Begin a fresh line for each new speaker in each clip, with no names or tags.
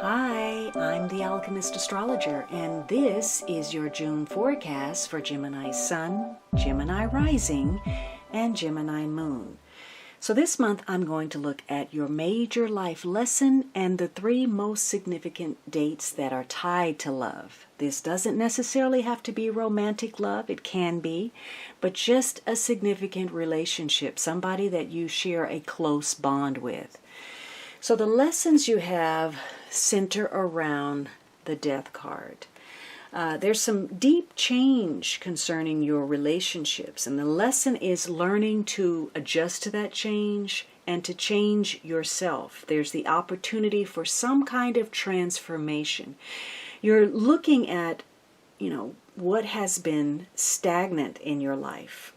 Hi, I'm the Alchemist Astrologer, and this is your June forecast for Gemini Sun, Gemini Rising, and Gemini Moon. So this month I'm going to look at your major life lesson and the three most significant dates that are tied to love. This doesn't necessarily have to be romantic love, it can be, but just a significant relationship, somebody that you share a close bond with. So the lessons you have center around the Death card. There's some deep change concerning your relationships, and the lesson is learning to adjust to that change and to change yourself. There's the opportunity for some kind of transformation. You're looking at, what has been stagnant in your life.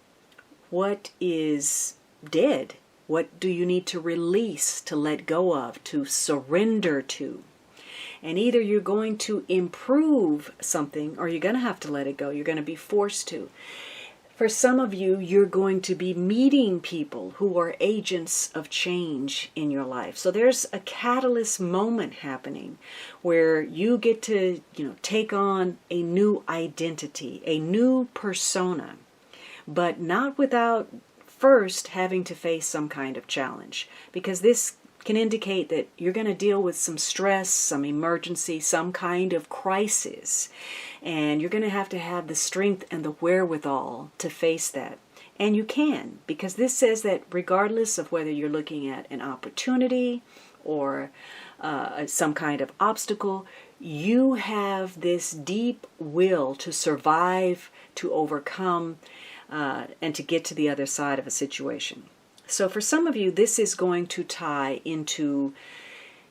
What is dead? What do you need to release, to let go of, to surrender to? And either you're going to improve something or you're going to have to let it go. You're going to be forced to. For some of you, you're going to be meeting people who are agents of change in your life. So there's a catalyst moment happening where you get to, take on a new identity, a new persona, but not without first having to face some kind of challenge, because this can indicate that you're going to deal with some stress, some emergency, some kind of crisis, and you're going to have the strength and the wherewithal to face that. And you can, because this says that regardless of whether you're looking at an opportunity or some kind of obstacle, you have this deep will to survive, to overcome, and to get to the other side of a situation. So for some of you, this is going to tie into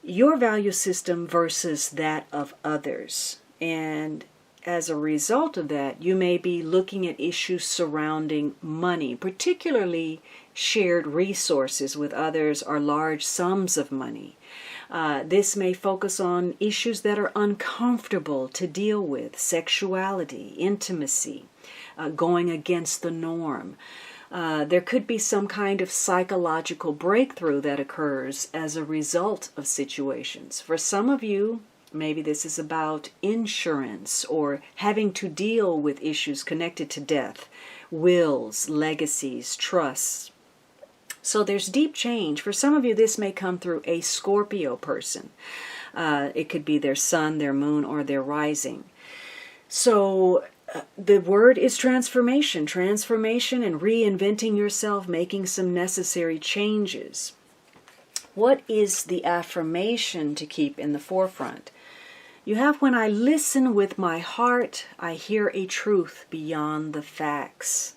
your value system versus that of others. And as a result of that, you may be looking at issues surrounding money, particularly shared resources with others or large sums of money. This may focus on issues that are uncomfortable to deal with: sexuality, intimacy, going against the norm. There could be some kind of psychological breakthrough that occurs as a result of situations. For some of you, maybe this is about insurance or having to deal with issues connected to death, wills, legacies, trusts. So there's deep change. For some of you, this may come through a Scorpio person. It could be their sun, their moon, or their rising. So the word is transformation and reinventing yourself, making some necessary changes. What is the affirmation to keep in the forefront? You have, when I listen with my heart, I hear a truth beyond the facts.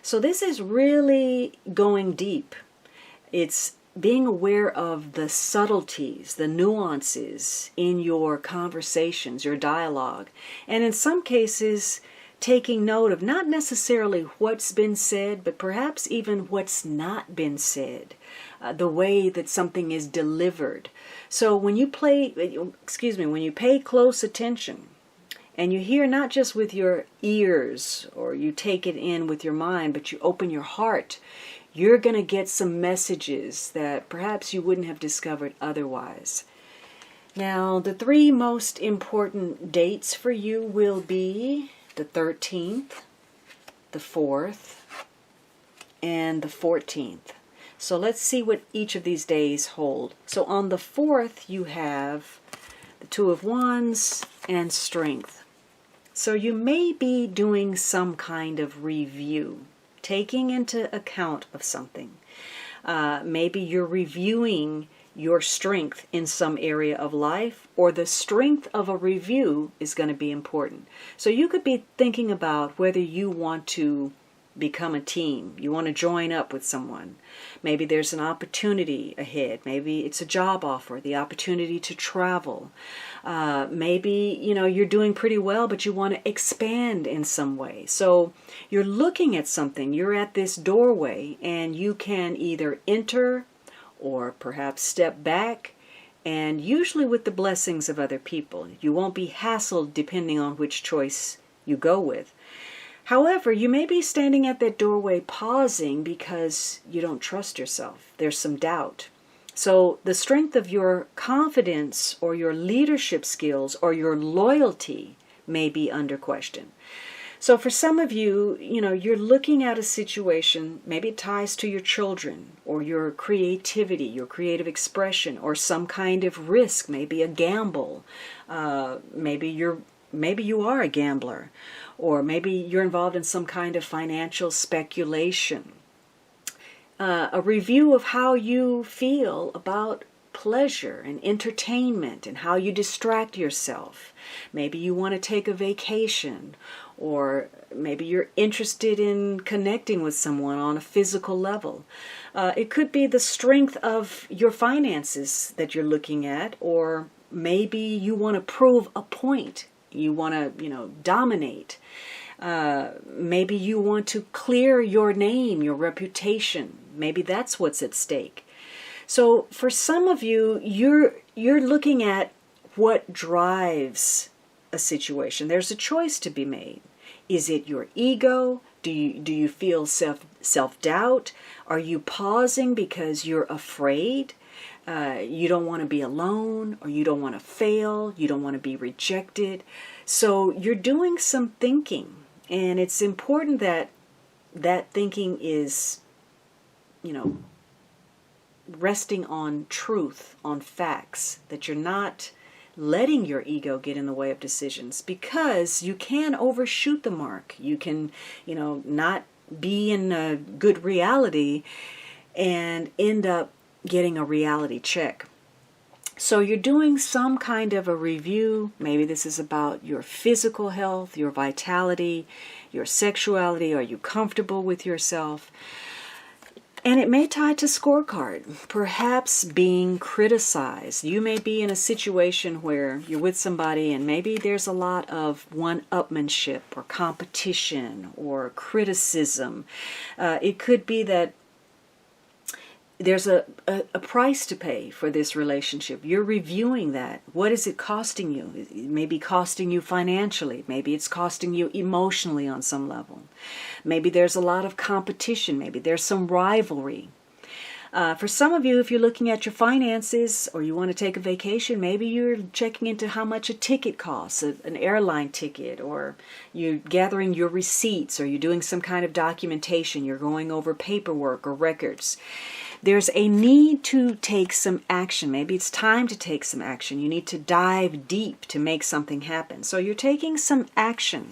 So this is really going deep. It's being aware of the subtleties, the nuances in your conversations, your dialogue, and in some cases taking note of not necessarily what's been said, but perhaps even what's not been said, the way that something is delivered. So when you pay close attention and you hear not just with your ears or you take it in with your mind, but you open your heart, you're going to get some messages that perhaps you wouldn't have discovered otherwise. Now, the three most important dates for you will be the 13th, the 4th, and the 14th. So let's see what each of these days hold. So on the 4th, you have the Two of Wands and Strength. So you may be doing some kind of review, taking into account of something. Maybe you're reviewing your strength in some area of life, or the strength of a review is going to be important. So you could be thinking about whether you want to become a team. You want to join up with someone. Maybe there's an opportunity ahead. Maybe it's a job offer, the opportunity to travel. Maybe, you're doing pretty well, but you want to expand in some way. So you're looking at something. You're at this doorway, and you can either enter or perhaps step back, and usually with the blessings of other people. You won't be hassled depending on which choice you go with. However, you may be standing at that doorway pausing because you don't trust yourself. There's some doubt. So the strength of your confidence or your leadership skills or your loyalty may be under question. So for some of you, you're looking at a situation, maybe it ties to your children or your creativity, your creative expression, or some kind of risk, maybe a gamble. Maybe you are a gambler, or maybe you're involved in some kind of financial speculation. A review of how you feel about pleasure and entertainment and how you distract yourself. Maybe you want to take a vacation, or maybe you're interested in connecting with someone on a physical level. It could be the strength of your finances that you're looking at, or maybe you want to prove a point. You want to, dominate. Maybe you want to clear your name, your reputation. Maybe that's what's at stake. So for some of you, you're looking at what drives a situation. There's a choice to be made. Is it your ego? Do you feel self-doubt? Are you pausing because you're afraid? You don't want to be alone, or you don't want to fail. You don't want to be rejected. So you're doing some thinking, and it's important that that thinking is, resting on truth, on facts, that you're not letting your ego get in the way of decisions, because you can overshoot the mark. You can, not be in a good reality and end up getting a reality check. So you're doing some kind of a review. Maybe this is about your physical health, your vitality, your sexuality. Are you comfortable with yourself? And it may tie to scorecard, perhaps being criticized. You may be in a situation where you're with somebody and maybe there's a lot of one-upmanship or competition or criticism. It could be that there's a price to pay for this relationship. You're reviewing that. What is it costing you? It may be costing you financially. Maybe it's costing you emotionally on some level. Maybe there's a lot of competition. Maybe there's some rivalry. For some of you, if you're looking at your finances or you want to take a vacation, maybe you're checking into how much a ticket costs, an airline ticket, or you're gathering your receipts, or you're doing some kind of documentation. You're going over paperwork or records. There's a need to take some action. Maybe it's time to take some action. You need to dive deep to make something happen. So you're taking some action.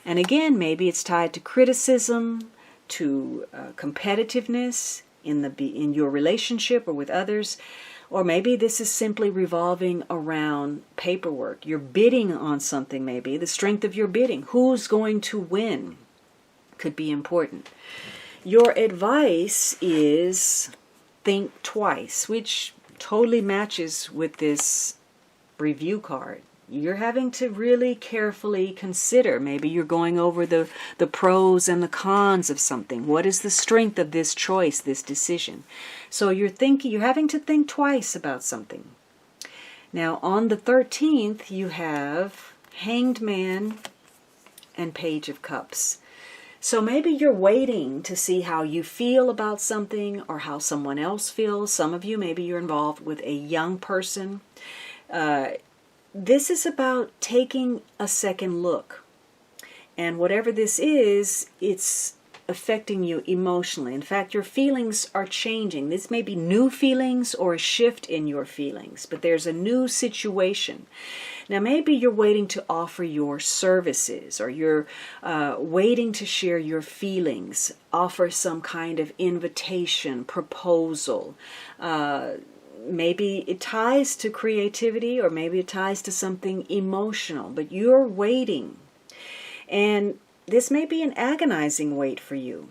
And again, maybe it's tied to criticism, to competitiveness in your relationship or with others. Or maybe this is simply revolving around paperwork. You're bidding on something, maybe. The strength of your bidding. Who's going to win could be important. Your advice is think twice, which totally matches with this review card. You're having to really carefully consider. Maybe you're going over the pros and the cons of something. What is the strength of this choice, this decision? So you're having to think twice about something. Now on the 13th, you have Hanged Man and Page of Cups. So maybe you're waiting to see how you feel about something or how someone else feels. Some of you, maybe you're involved with a young person. This is about taking a second look. And whatever this is, it's affecting you emotionally. In fact, your feelings are changing. This may be new feelings or a shift in your feelings, but there's a new situation. Now, maybe you're waiting to offer your services, or you're waiting to share your feelings, offer some kind of invitation, proposal. Maybe it ties to creativity, or maybe it ties to something emotional, but you're waiting. And this may be an agonizing wait for you.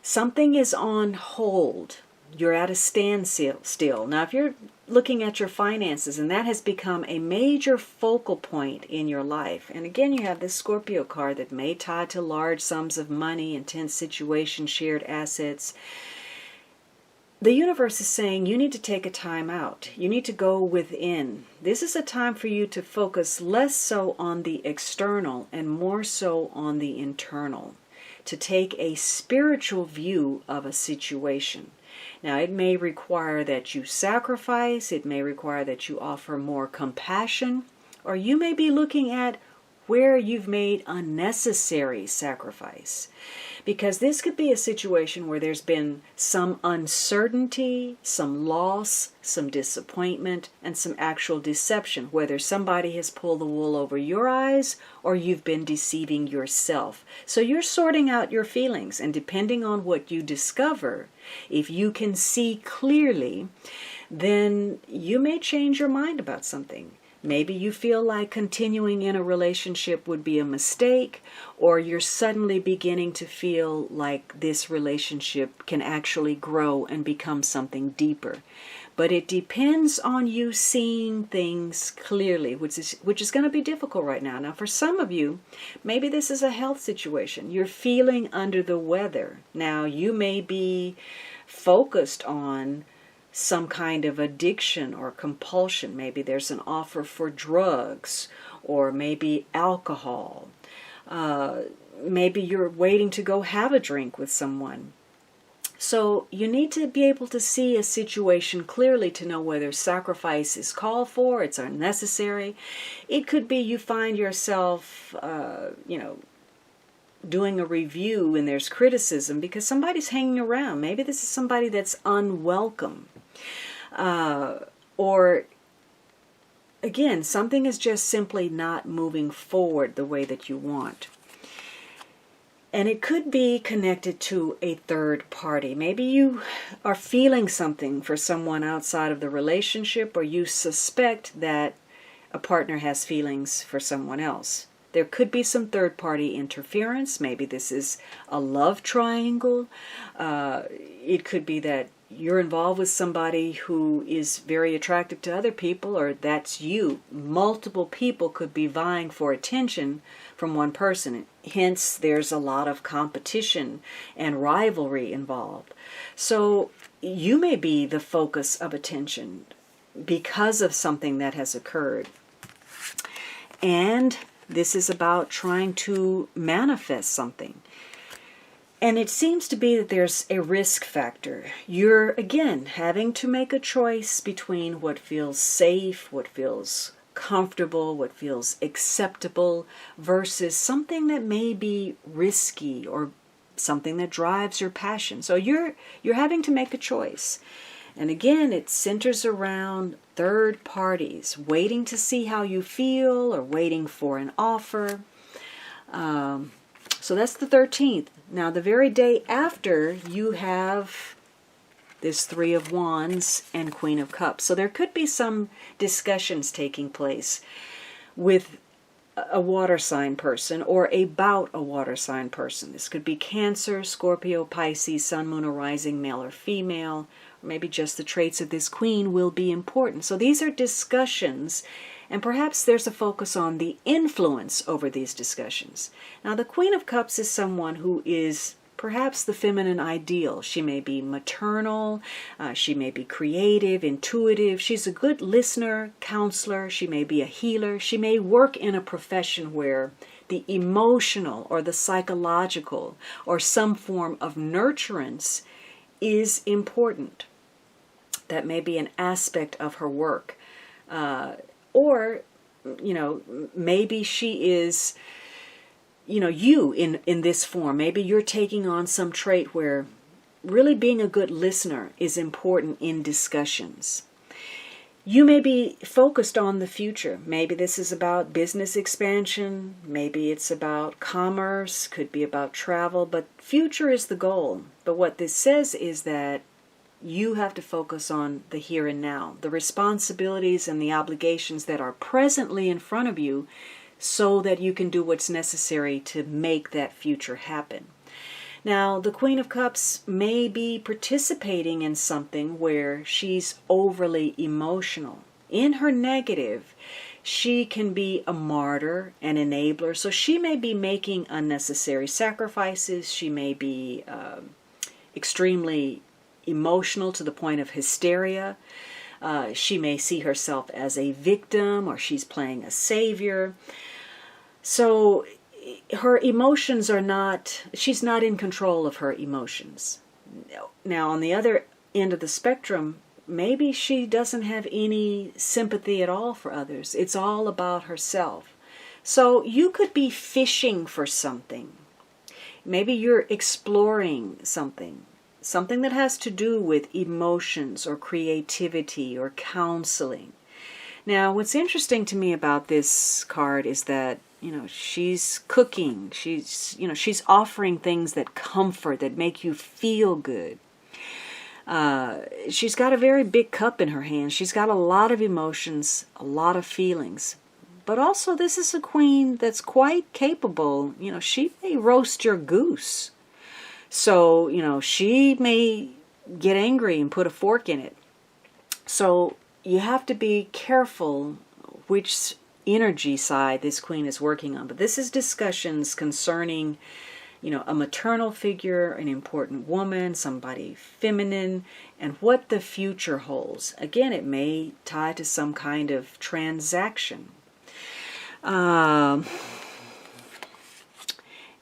Something is on hold. You're at a standstill still. Now, if you're looking at your finances, and that has become a major focal point in your life, and again, you have this Scorpio card that may tie to large sums of money, intense situations, shared assets. The universe is saying you need to take a time out. You need to go within. This is a time for you to focus less so on the external and more so on the internal, to take a spiritual view of a situation. Now, it may require that you sacrifice, it may require that you offer more compassion, or you may be looking at where you've made unnecessary sacrifice. Because this could be a situation where there's been some uncertainty, some loss, some disappointment, and some actual deception, whether somebody has pulled the wool over your eyes or you've been deceiving yourself. So you're sorting out your feelings, and depending on what you discover, if you can see clearly, then you may change your mind about something. Maybe you feel like continuing in a relationship would be a mistake, or you're suddenly beginning to feel like this relationship can actually grow and become something deeper. But it depends on you seeing things clearly, which is going to be difficult right now. Now, for some of you, maybe this is a health situation. You're feeling under the weather. Now, you may be focused on some kind of addiction or compulsion. Maybe there's an offer for drugs, or maybe alcohol. Maybe you're waiting to go have a drink with someone. So you need to be able to see a situation clearly to know whether sacrifice is called for, it's unnecessary. It could be you find yourself, doing a review and there's criticism because somebody's hanging around. Maybe this is somebody that's unwelcome. Or again, something is just simply not moving forward the way that you want. And it could be connected to a third party. Maybe you are feeling something for someone outside of the relationship, or you suspect that a partner has feelings for someone else. There could be some third party interference. Maybe this is a love triangle. It could be that you're involved with somebody who is very attractive to other people, or that's you. Multiple people could be vying for attention from one person. Hence, there's a lot of competition and rivalry involved. So you may be the focus of attention because of something that has occurred. And this is about trying to manifest something. And it seems to be that there's a risk factor. You're, again, having to make a choice between what feels safe, what feels comfortable, what feels acceptable, versus something that may be risky or something that drives your passion. So you're having to make a choice. And again, it centers around third parties, waiting to see how you feel or waiting for an offer. So that's the 13th. Now, the very day after, you have this Three of Wands and Queen of Cups. So there could be some discussions taking place with a water sign person or about a water sign person. This could be Cancer, Scorpio, Pisces, Sun, Moon, or Rising, male or female. Or maybe just the traits of this queen will be important. So these are discussions, and perhaps there's a focus on the influence over these discussions. Now, the Queen of Cups is someone who is perhaps the feminine ideal. She may be maternal, she may be creative, intuitive. She's a good listener, counselor. She may be a healer. She may work in a profession where the emotional or the psychological or some form of nurturance is important. That may be an aspect of her work. Or, maybe she is, you in this form. Maybe you're taking on some trait where really being a good listener is important in discussions. You may be focused on the future. Maybe this is about business expansion. Maybe it's about commerce. Could be about travel. But future is the goal. But what this says is that you have to focus on the here and now, the responsibilities and the obligations that are presently in front of you, so that you can do what's necessary to make that future happen. Now, the Queen of Cups may be participating in something where she's overly emotional. In her negative, she can be a martyr, an enabler, so she may be making unnecessary sacrifices. She may be extremely emotional to the point of hysteria. She may see herself as a victim, or she's playing a savior. So her emotions are not, she's not in control of her emotions. Now, on the other end of the spectrum, maybe she doesn't have any sympathy at all for others. It's all about herself. So you could be fishing for something. Maybe you're exploring something that has to do with emotions or creativity or counseling. Now, what's interesting to me about this card is that, she's cooking. She's offering things that comfort, that make you feel good. She's got a very big cup in her hand. She's got a lot of emotions, a lot of feelings. But also, this is a queen that's quite capable. She may roast your goose. So, she may get angry and put a fork in it. So you have to be careful which energy side this queen is working on. But this is discussions concerning, a maternal figure, an important woman, somebody feminine, and what the future holds. Again, it may tie to some kind of transaction. And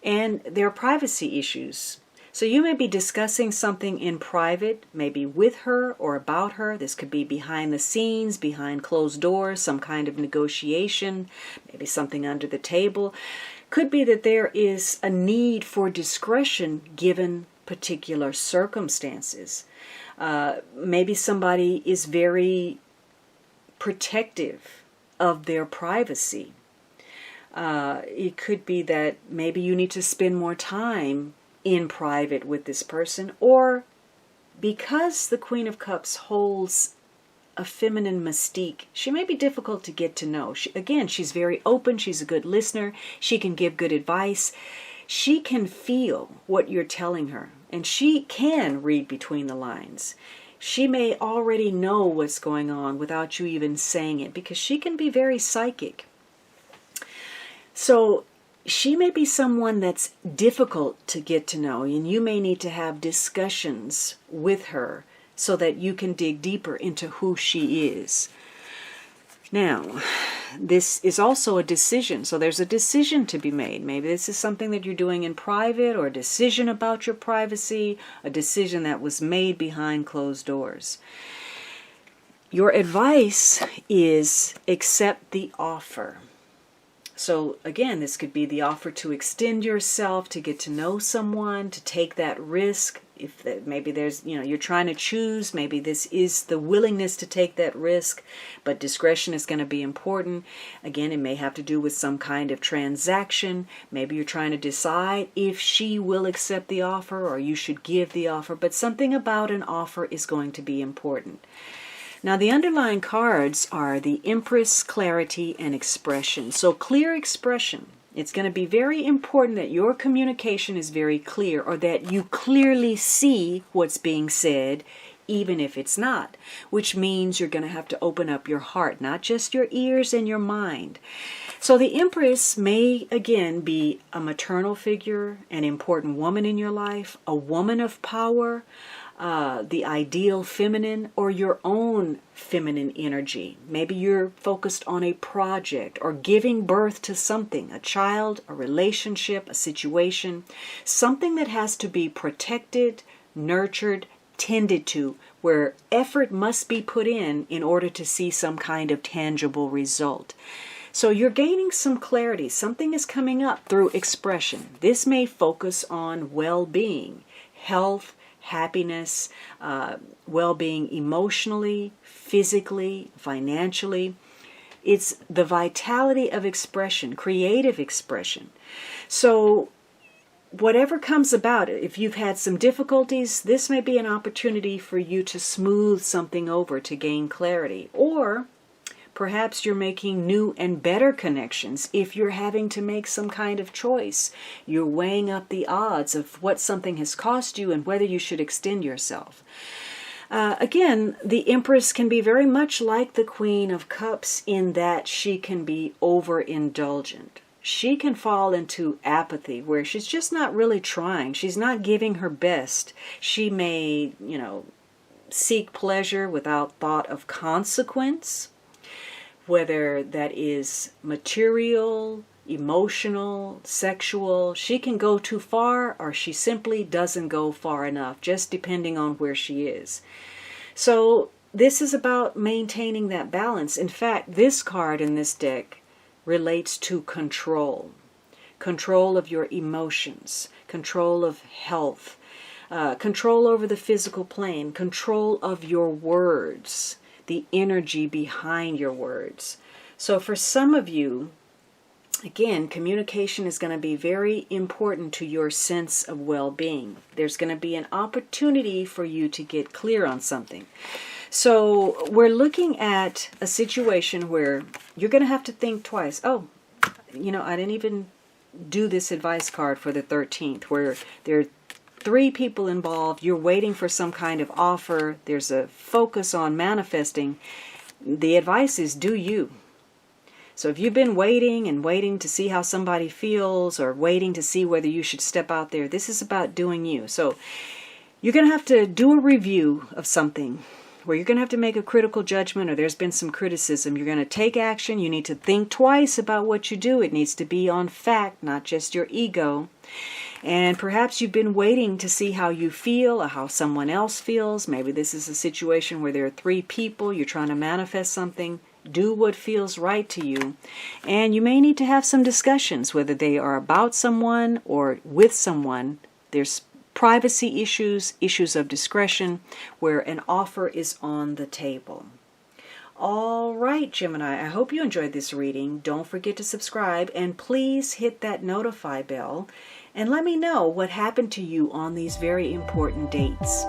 there are privacy issues. So you may be discussing something in private, maybe with her or about her. This could be behind the scenes, behind closed doors, some kind of negotiation, maybe something under the table. Could be that there is a need for discretion given particular circumstances. Maybe somebody is very protective of their privacy. It could be that maybe you need to spend more time in private with this person, or because the Queen of Cups holds a feminine mystique, she may be difficult to get to know. She's very open. She's a good listener. She can give good advice. She can feel what you're telling her, and she can read between the lines. She may already know what's going on without you even saying it, because she can be very psychic. So she may be someone that's difficult to get to know, and you may need to have discussions with her so that you can dig deeper into who she is. Now, this is also a decision. So there's a decision to be made. Maybe this is something that you're doing in private, or a decision about your privacy, a decision that was made behind closed doors. Your advice is accept the offer. So again, this could be the offer to extend yourself, to get to know someone, to take that risk. If maybe there's, you're trying to choose, maybe this is the willingness to take that risk, but discretion is going to be important. Again, it may have to do with some kind of transaction. Maybe you're trying to decide if she will accept the offer or you should give the offer, but something about an offer is going to be important. Now, the underlying cards are the Empress, clarity, and expression. So clear expression. It's going to be very important that your communication is very clear, or that you clearly see what's being said, even if it's not, which means you're going to have to open up your heart, not just your ears and your mind. So the Empress may, again, be a maternal figure, an important woman in your life, a woman of power, the ideal feminine, or your own feminine energy. Maybe you're focused on a project or giving birth to something, a child, a relationship, a situation, something that has to be protected, nurtured, tended to, where effort must be put in order to see some kind of tangible result. So you're gaining some clarity. Something is coming up through expression. This may focus on well-being, health, happiness, well-being emotionally, physically, financially. It's the vitality of expression, creative expression. So whatever comes about, if you've had some difficulties, this may be an opportunity for you to smooth something over to gain clarity. Or perhaps you're making new and better connections if you're having to make some kind of choice. You're weighing up the odds of what something has cost you and whether you should extend yourself. Again, the Empress can be very much like the Queen of Cups in that she can be overindulgent. She can fall into apathy where she's just not really trying. She's not giving her best. She may, seek pleasure without thought of consequence, whether that is material, emotional, sexual. She can go too far, or she simply doesn't go far enough, just depending on where she is. So this is about maintaining that balance. In fact, this card in this deck relates to control. Control of your emotions, control of health, control over the physical plane, control of your words, the energy behind your words. So for some of you, again, communication is going to be very important to your sense of well-being. There's going to be an opportunity for you to get clear on something. So we're looking at a situation where you're going to have to think twice. Oh, I didn't even do this advice card for the 13th, where there are 3 people involved. You're waiting for some kind of offer. There's a focus on manifesting. The advice is do you. So if you've been waiting and waiting to see how somebody feels, or waiting to see whether you should step out there, this is about doing you. So you're going to have to do a review of something where you're going to have to make a critical judgment, or there's been some criticism. You're going to take action. You need to think twice about what you do. It needs to be on fact, not just your ego. And perhaps you've been waiting to see how you feel or how someone else feels. Maybe this is a situation where there are 3 people. You're trying to manifest something. Do what feels right to you. And you may need to have some discussions, whether they are about someone or with someone. There's privacy issues, issues of discretion, where an offer is on the table. All right, Gemini, I hope you enjoyed this reading. Don't forget to subscribe, and please hit that notify bell and let me know what happened to you on these very important dates.